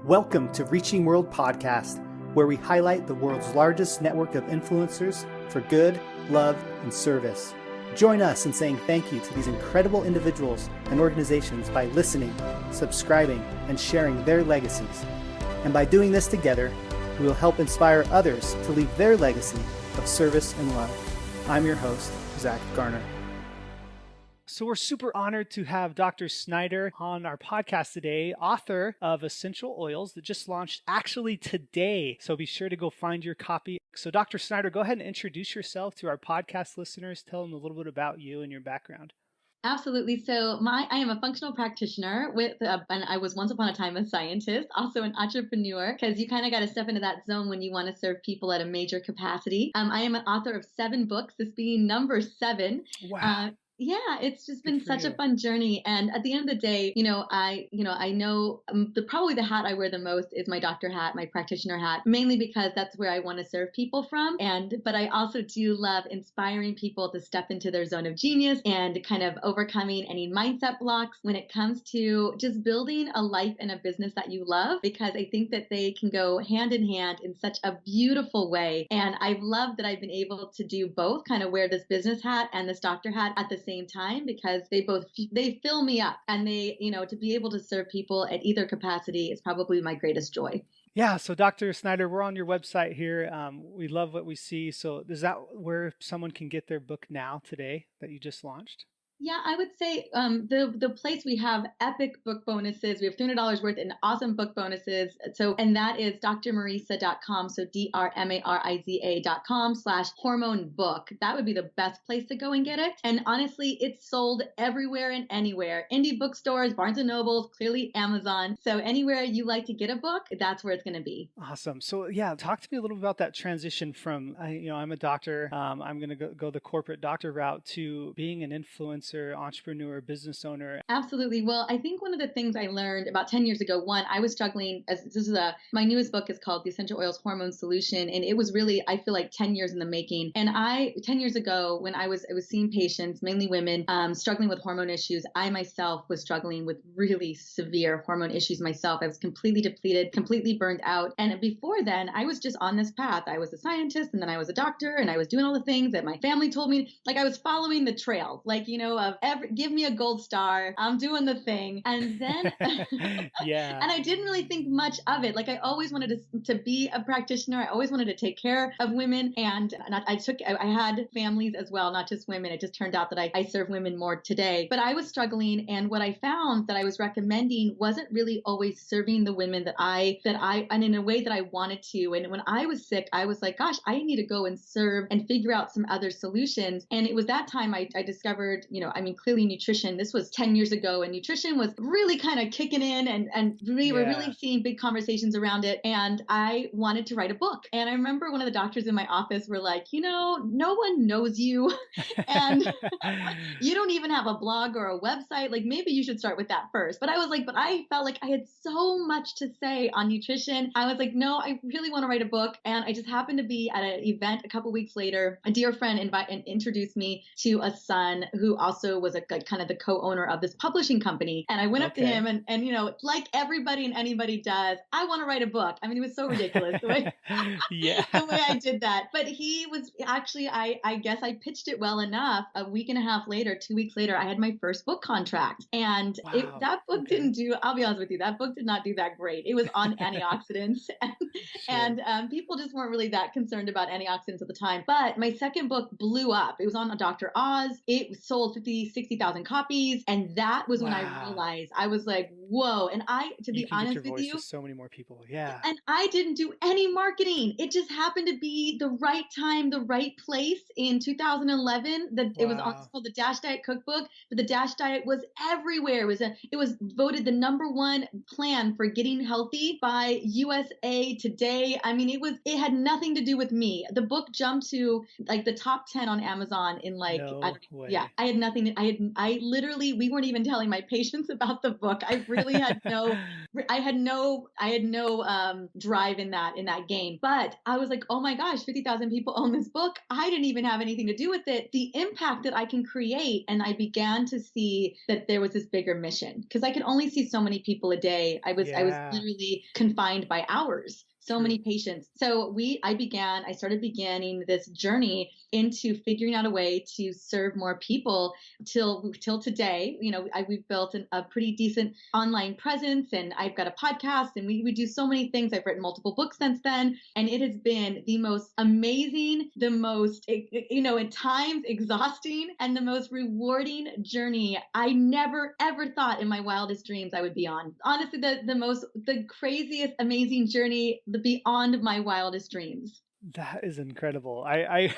Welcome to Reaching World Podcast, where we highlight the world's largest network of influencers for good, love, and service. Join us in saying thank you to these incredible individuals and organizations by listening, subscribing, and sharing their legacies. And by doing this together, we will help inspire others to leave their legacy of service and love. I'm your host, Zach Garner. So we're super honored to have Dr. Snyder on our podcast today, author of Essential Oils that just launched actually today. So be sure to go find your copy. So Dr. Snyder, go ahead and introduce yourself to our podcast listeners. Tell them a little bit about you and your background. Absolutely. So I am a functional practitioner and I was once upon a time a scientist, also an entrepreneur, because you kind of got to step into that zone when you want to serve people at a major capacity. I am an author of 7 books, this being number 7. Wow. Yeah, it's just been such a fun journey. And at the end of the day, I know probably the hat I wear the most is my doctor hat, my practitioner hat, mainly because that's where I want to serve people from. But I also do love inspiring people to step into their zone of genius and kind of overcoming any mindset blocks when it comes to just building a life and a business that you love, because I think that they can go hand in hand in such a beautiful way. And I've loved that I've been able to do both, kind of wear this business hat and this doctor hat at the same time, because they fill me up, and they, to be able to serve people at either capacity is probably my greatest joy. Yeah. So Dr. Snyder, we're on your website here. We love what we see. So is that where someone can get their book now today that you just launched? Yeah, I would say the place we have epic book bonuses. We have $300 worth in awesome book bonuses. And that is drmariza.com. So drmariza.com/hormone book. That would be the best place to go and get it. And honestly, it's sold everywhere and anywhere. Indie bookstores, Barnes and Nobles, clearly Amazon. So anywhere you like to get a book, that's where it's going to be. Awesome. So yeah, talk to me a little about that transition from, I'm a doctor. I'm going to go the corporate doctor route to being an influencer, entrepreneur, business owner. Absolutely. Well, I think one of the things I learned about 10 years ago, I was struggling my newest book is called The Essential Oils Hormone Solution. And it was really, I feel like 10 years in the making. And 10 years ago, when I was seeing patients, mainly women, struggling with hormone issues, I myself was struggling with really severe hormone issues myself. I was completely depleted, completely burned out. And before then, I was just on this path. I was a scientist, and then I was a doctor, and I was doing all the things that my family told me. Like, I was following the trail, give me a gold star. I'm doing the thing. And then, yeah. And I didn't really think much of it. Like, I always wanted to be a practitioner. I always wanted to take care of women. And I had families as well, not just women. It just turned out that I serve women more today. But I was struggling. And what I found that I was recommending wasn't really always serving the women and in a way that I wanted to. And when I was sick, I was like, gosh, I need to go and serve and figure out some other solutions. And it was that time I discovered, clearly nutrition. This was 10 years ago, and nutrition was really kind of kicking in, and we were really seeing big conversations around it. And I wanted to write a book. And I remember one of the doctors in my office were like, no one knows you, and you don't even have a blog or a website. Like, maybe you should start with that first. But I was like, but I felt like I had so much to say on nutrition. I was like, no, I really want to write a book. And I just happened to be at an event a couple weeks later. A dear friend introduced me to a son who also was kind of the co-owner of this publishing company. And I went up to him and like everybody and anybody does, I want to write a book. I mean, it was so ridiculous the way, the way I did that. But he was actually, I guess I pitched it well enough. A week and a half later, 2 weeks later, I had my first book contract. And that book I'll be honest with you, that book did not do that great. It was on antioxidants. And people just weren't really that concerned about antioxidants at the time. But my second book blew up. It was on Dr. Oz. It sold 60,000 copies. And that was when I realized, I was like, whoa. And to be honest with you, to so many more people. Yeah. And I didn't do any marketing. It just happened to be the right time, the right place in 2011. It was called the Dash Diet Cookbook, but the Dash Diet was everywhere. It was voted the #1 plan for getting healthy by USA Today. I mean, it had nothing to do with me. The book jumped to like the top 10 on Amazon in I had nothing. I literally, we weren't even telling my patients about the book. I really had I had no drive in that game. But I was like, oh my gosh, 50,000 people own this book. I didn't even have anything to do with it. The impact that I can create. And I began to see that there was this bigger mission, because I could only see so many people a day. I was literally confined by hours. So many patients. So I started beginning this journey into figuring out a way to serve more people till today. We've built a pretty decent online presence, and I've got a podcast, and we do so many things. I've written multiple books since then, and it has been the most amazing, the most, at times exhausting, and the most rewarding journey I never ever thought in my wildest dreams I would be on. Honestly, the craziest, amazing journey, beyond my wildest dreams. That is incredible. I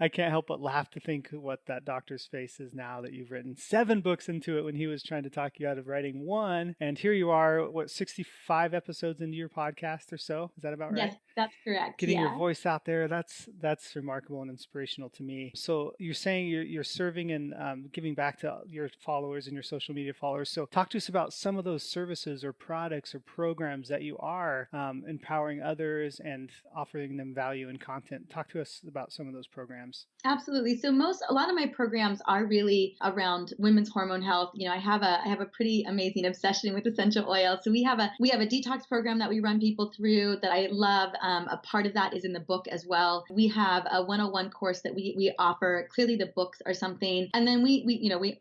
can't help but laugh to think what that doctor's face is now that you've written 7 books into it when he was trying to talk you out of writing 1. And here you are, 65 episodes into your podcast or so? Is that about right? Yes, that's correct. Getting your voice out there, that's remarkable and inspirational to me. So you're saying you're serving and giving back to your followers and your social media followers. So talk to us about some of those services or products or programs that you are empowering others and offering them value and content. Talk to us about some of those programs. Absolutely. So a lot of my programs are really around women's hormone health. I have a pretty amazing obsession with essential oils. So we have a detox program that we run people through that I love. A part of that is in the book as well. We have a 101 course that we offer. Clearly the books are something. And then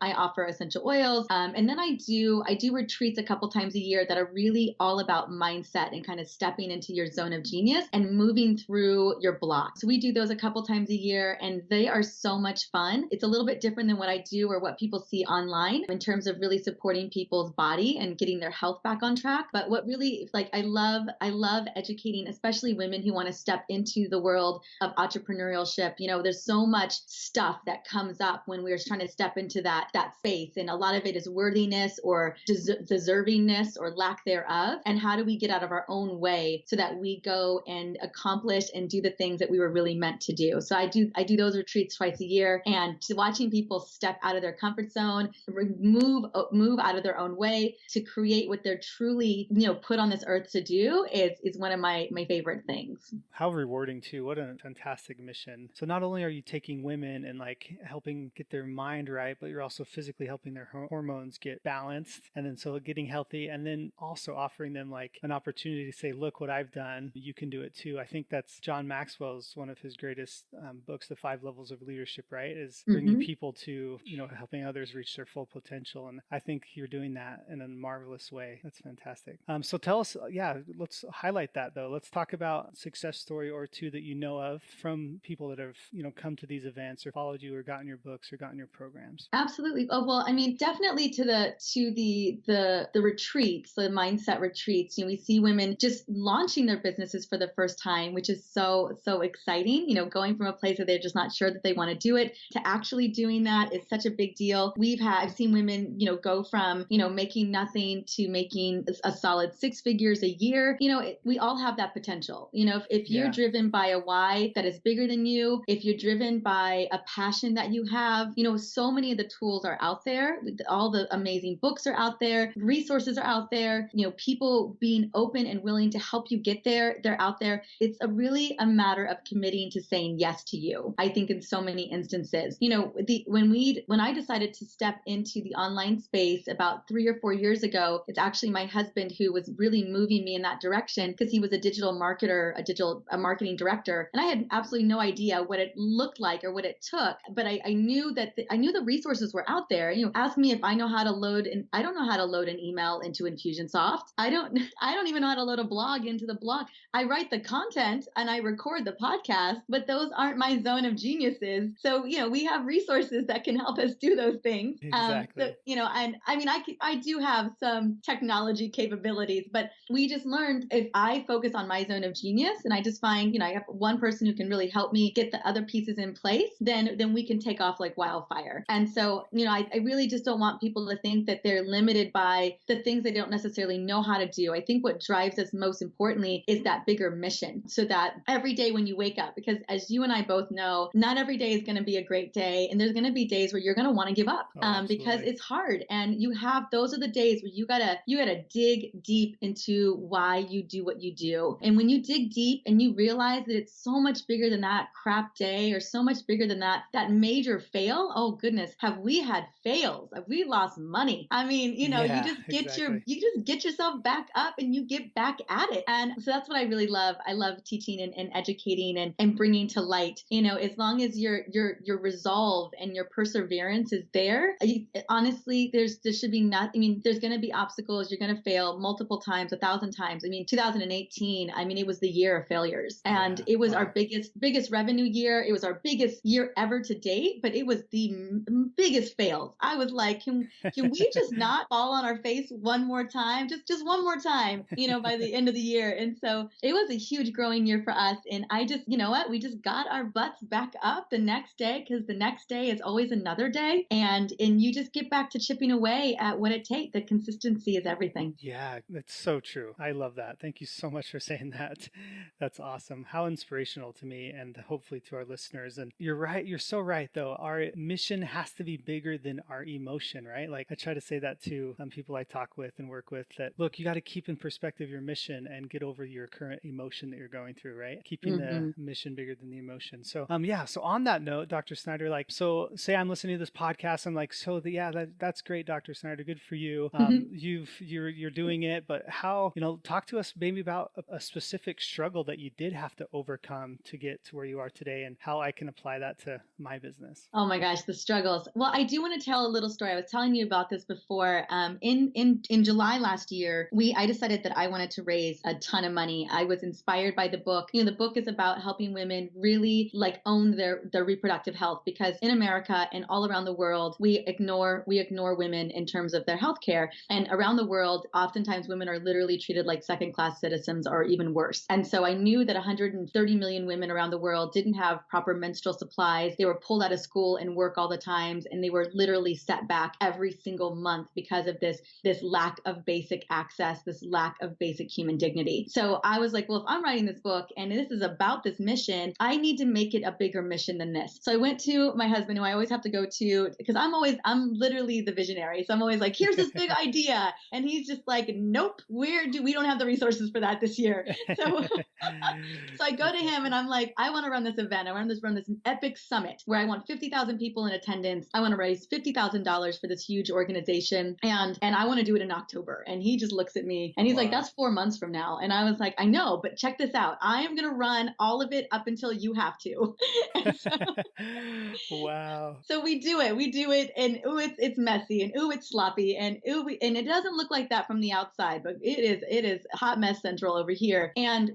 I offer essential oils. And then I do retreats a couple times a year that are really all about mindset and kind of stepping into your zone of genius and moving through your block. So we do those a couple times a year, and they are so much fun. It's a little bit different than what I do or what people see online in terms of really supporting people's body and getting their health back on track. But what really, I love educating, especially women who want to step into the world of entrepreneurship. There's so much stuff that comes up when we're trying to step into that space. And a lot of it is worthiness or deservingness or lack thereof. And how do we get out of our own way so that we go and accomplish and do the things that we were really meant to do? So I do those retreats twice a year, and watching people step out of their comfort zone, move out of their own way to create what they're truly, put on this earth to do is one of my favorite things. How rewarding too. What a fantastic mission. So not only are you taking women and helping get their mind right, but you're also physically helping their hormones get balanced, and then so getting healthy, and then also offering them an opportunity to say, look what I've done, you can do it too. I think that's John Maxwell's one of his greatest books, The 5 Levels of Leadership, right? Is bringing people to, helping others reach their full potential. And I think you're doing that in a marvelous way. That's fantastic. So tell us, let's highlight that though. Let's talk about a success story or two that you know of from people that have, come to these events or followed you or gotten your books or gotten your programs. Absolutely. Oh, well, definitely to the retreats, the mindset retreats, we see women just launching their businesses for the first time, which is so exciting, going from a place where they're just not sure that they want to do it to actually doing that is such a big deal. I've seen women, go from, making nothing to making a solid 6 figures a year. We all have that potential. If you're driven by a why that is bigger than you, if you're driven by a passion that you have, so many of the tools are out there. All the amazing books are out there. Resources are out there. People being open and willing to help you get there, they're out there. It's really a matter of committing to saying yes to you. I think in so many instances, when I decided to step into the online space about 3 or 4 years ago, it's actually my husband who was really moving me in that direction, because he was a digital marketer, a marketing director. And I had absolutely no idea what it looked like or what it took, but I knew that I knew the resources were out there. Ask me if I know how to load, and I don't know how to load an email into Infusionsoft. I don't even know how to load a blog into the blog. I write the content and I record the podcast, but those aren't my zone of geniuses. So, we have resources that can help us do those things. Exactly. And I do have some technology capabilities, but we just learned if I focus on my zone of genius and I just find, I have one person who can really help me get the other pieces in place, then we can take off like wildfire. And so, I really just don't want people to think that they're limited by the things they don't necessarily know how to do. I think what drives us most importantly is that bigger mission, so that every day when you wake up, because as you and I both know, not every day is going to be a great day. And there's going to be days where you're going to want to give up because it's hard. And those are the days where you gotta dig deep into why you do what you do. And when you dig deep and you realize that it's so much bigger than that crap day, or so much bigger than that major fail. Oh goodness, have we had fails? Have we lost money? I mean, you just get yourself back up and you get back at it. And so that's what I really love. I love teaching and educating and bringing to light. As long as your resolve and your perseverance is there, honestly, there should be nothing. I mean, there's going to be obstacles. You're going to fail multiple times, 1,000 times. I mean, 2018, it was the year of failures, and it was our biggest revenue year. It was our biggest year ever to date, but it was the biggest fails. I was like, can we just not fall on our face one more time? Just one more time, by the end of the year. And so it was a huge growing year for us. And I just, we just got our butts back up the next day, because the next day is always another day. And you just get back to chipping away at what it takes. The consistency is everything. Yeah, that's so true. I love that. Thank you so much for saying that. That's awesome. How inspirational to me, and hopefully to our listeners. And you're right. You're so right, though. Our mission has to be bigger than our emotion, right? Like I try to say that to people I talk with and work with, that look, you got to keep in perspective your mission and get over your current emotion that you're going through, right? Keeping the mission bigger than the emotion. So, So on that note, Dr. Snyder, so say I'm listening to this podcast, I'm like, that's great, Dr. Snyder, good for you. You're doing it, but how, talk to us maybe about a specific struggle that you did have to overcome to get to where you are today, and how I can apply that to my business. Oh my gosh, the struggles. Well, I do want to tell a little story. I was telling you about this before. In July last year, I decided that I wanted to raise a ton of money. I was inspired by the book. The book is about helping women really own their reproductive health, because in America and all around the world, we ignore women in terms of their health care. And around the world, oftentimes women are literally treated like second-class citizens, or even worse. And so I knew that 130 million women around the world didn't have proper menstrual supplies. They were pulled out of school and work all the times, and they were literally set back every single month because of this lack of basic access, this lack of basic human dignity. So I was like, well, if I'm writing this book and this is about this mission, I need to make it a bigger mission than this. So I went to my husband, who I always have to go to, because I'm literally the visionary. So I'm always like, here's this big idea. And he's just like, nope, we don't have the resources for that this year. So I go to him and I'm like, I want to run this event. I want to run this epic summit where I want 50,000 people in attendance. I want to raise $50,000 for this huge organization. And I want to do it in October. And he just looks at me and he's like, that's 4 months from now. And I was like, I know, but check this out. I am going to run all of it up until you have to. Wow. So we do it. And it's messy, and it's sloppy, and it doesn't look like that from the outside, but it is hot mess central over here. And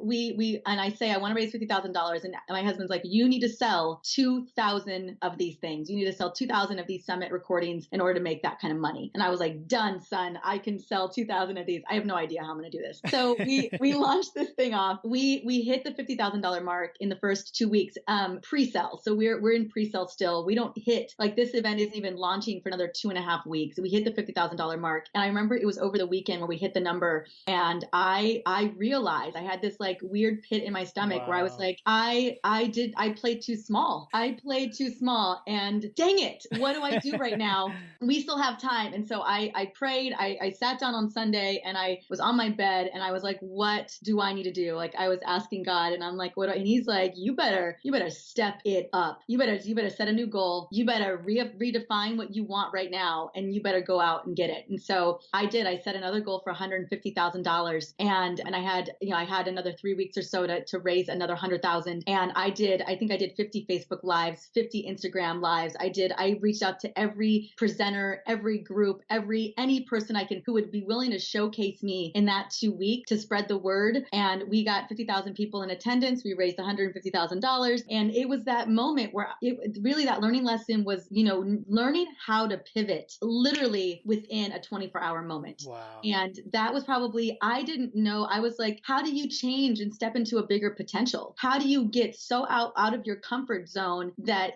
I say, I want to raise $50,000. And my husband's like, you need to sell 2,000 of these things. You need to sell 2,000 of these summit recordings in order to make that kind of money. And I was like, done, son. I can sell 2,000 of these. I have no idea how I'm going to do this. So we launched this thing off. We hit the $50,000 mark in the first 2 weeks, pre-sale. So we're in pre-sale still. We don't hit, this event isn't even launching for another 2.5 weeks. We hit the $50,000 mark. And I remember it was over the weekend where we hit the number. And I realized I had this weird pit in my stomach where I was like, I played too small. And dang it, what do I do right now? We still have time. And so I prayed. I sat down on Sunday and I was on my bed and I was like, what do I need to do? I was asking God, and I'm like, and he's like, you better step it up. You better set a new goal. You better redefine what you want right now, and you better go out and get it. And so I did. I set another goal for $150,000, and I had another 3 weeks or so to raise another 100,000. And I think I did 50 Facebook lives, 50 Instagram lives. I reached out to every presenter, every group, any person who would be willing to showcase me in that 2 weeks to spread the word. And we got 50,000 people in attendance. We raised $150,000. And it was that moment where really that learning lesson was, learning how to pivot literally within a 24-hour moment. Wow. And that was probably, I didn't know. I was like, how do you change and step into a bigger potential? How do you get so out of your comfort zone that,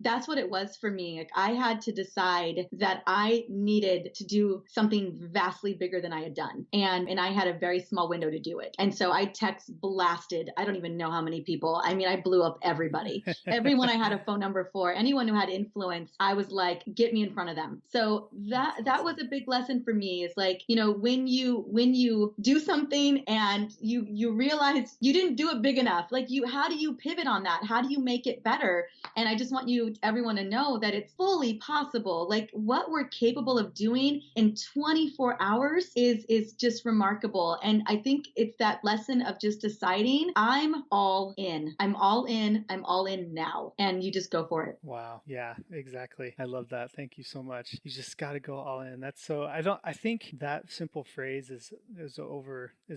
that's what it was for me. I had to decide that I needed to do something vastly bigger than I had done. And I had a very small window to do it. And so I text blasted blasted, I don't even know how many people. I mean, I blew up everybody. Everyone I had a phone number for, anyone who had influence, I was like, get me in front of them. So that was a big lesson for me, is like, when you do something and you realize you didn't do it big enough, like how do you pivot on that? How do you make it better? And I just want everyone to know that it's fully possible. Like what we're capable of doing in 24 hours is just remarkable. And I think it's that lesson of just deciding, I'm all in. I'm all in. I'm all in now. And you just go for it. Wow. Yeah, exactly. I love that. Thank you so much. You just got to go all in. I think that simple phrase is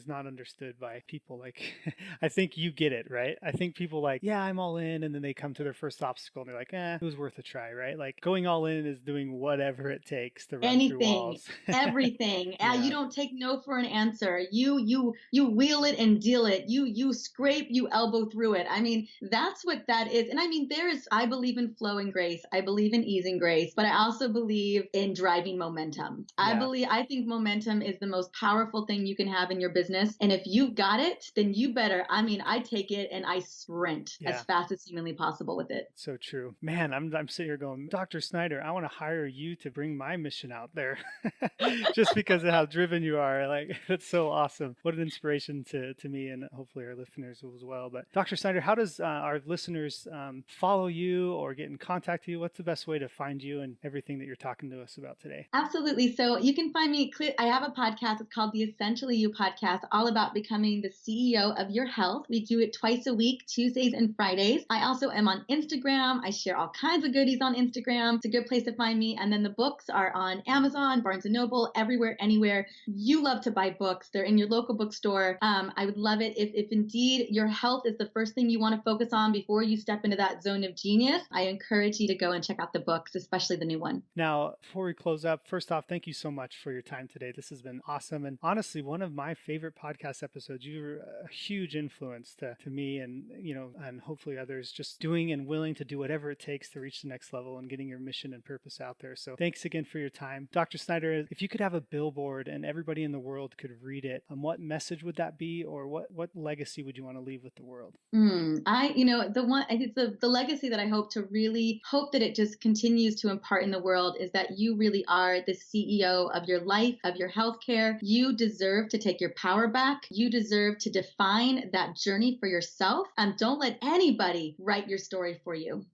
not understood by people. Like, I think you get it, right? I think people like, yeah, I'm all in. And then they come to their first obstacle and they're like, it was worth a try, right? Like going all in is doing whatever it takes to run through walls. Everything. Yeah. You don't take no for an answer. You wheel it and deal it. You scrape, you elbow through it. I mean, that's what that is. And I mean, I believe in flow and grace. I believe in ease and grace, but I also believe in driving momentum. Yeah. I think momentum is the most powerful thing you can have in your business. And if you've got it, then you better, I take it and I sprint as fast as humanly possible with it. So true. Man, I'm sitting here going, Dr. Snyder, I want to hire you to bring my mission out there just because of how driven you are. Like, that's so awesome. What an inspiration to me and hopefully our listeners as well. But Dr. Snyder, how does our listeners follow you or get in contact with you? What's the best way to find you and everything that you're talking to us about today? Absolutely. So you can find me. I have a podcast. It's called the Essentially You Podcast, all about becoming the CEO of your health. We do it twice a week, Tuesdays and Fridays. I also am on Instagram. I share all kinds of goodies on Instagram. It's a good place to find me. And then the books are on Amazon, Barnes & Noble, everywhere, anywhere you love to buy books. They're in your local bookstore. I would love it if indeed your health is the first thing you want to focus on before you step into that zone of genius. I encourage you to go and check out the books, especially the new one. Now, before we close up, first off, thank you so much for your time today. This has been awesome. And honestly, one of my favorite podcast episodes. You were a huge influence to me and, and hopefully others, just doing and willing to do whatever it takes to reach the next level and getting your mission and purpose out there. So thanks again for your time. Dr. Snyder, if you could have a billboard and everybody in the world could read it, what message would that be, or what legacy would you want to leave with the world? The legacy that I hope that it just continues to impart in the world is that you really are the CEO of your life, of your healthcare. You deserve to take your power back. You deserve to define that journey for yourself, and don't let anybody write your story for you.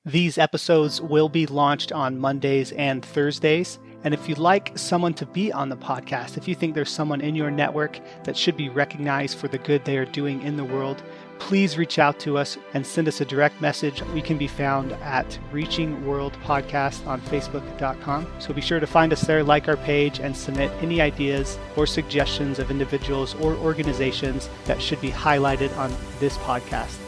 These episodes will be launched on Mondays and Thursdays. And if you'd like someone to be on the podcast, if you think there's someone in your network that should be recognized for the good they are doing in the world, please reach out to us and send us a direct message. We can be found at Reaching World Podcast on Facebook.com. So be sure to find us there, like our page, and submit any ideas or suggestions of individuals or organizations that should be highlighted on this podcast.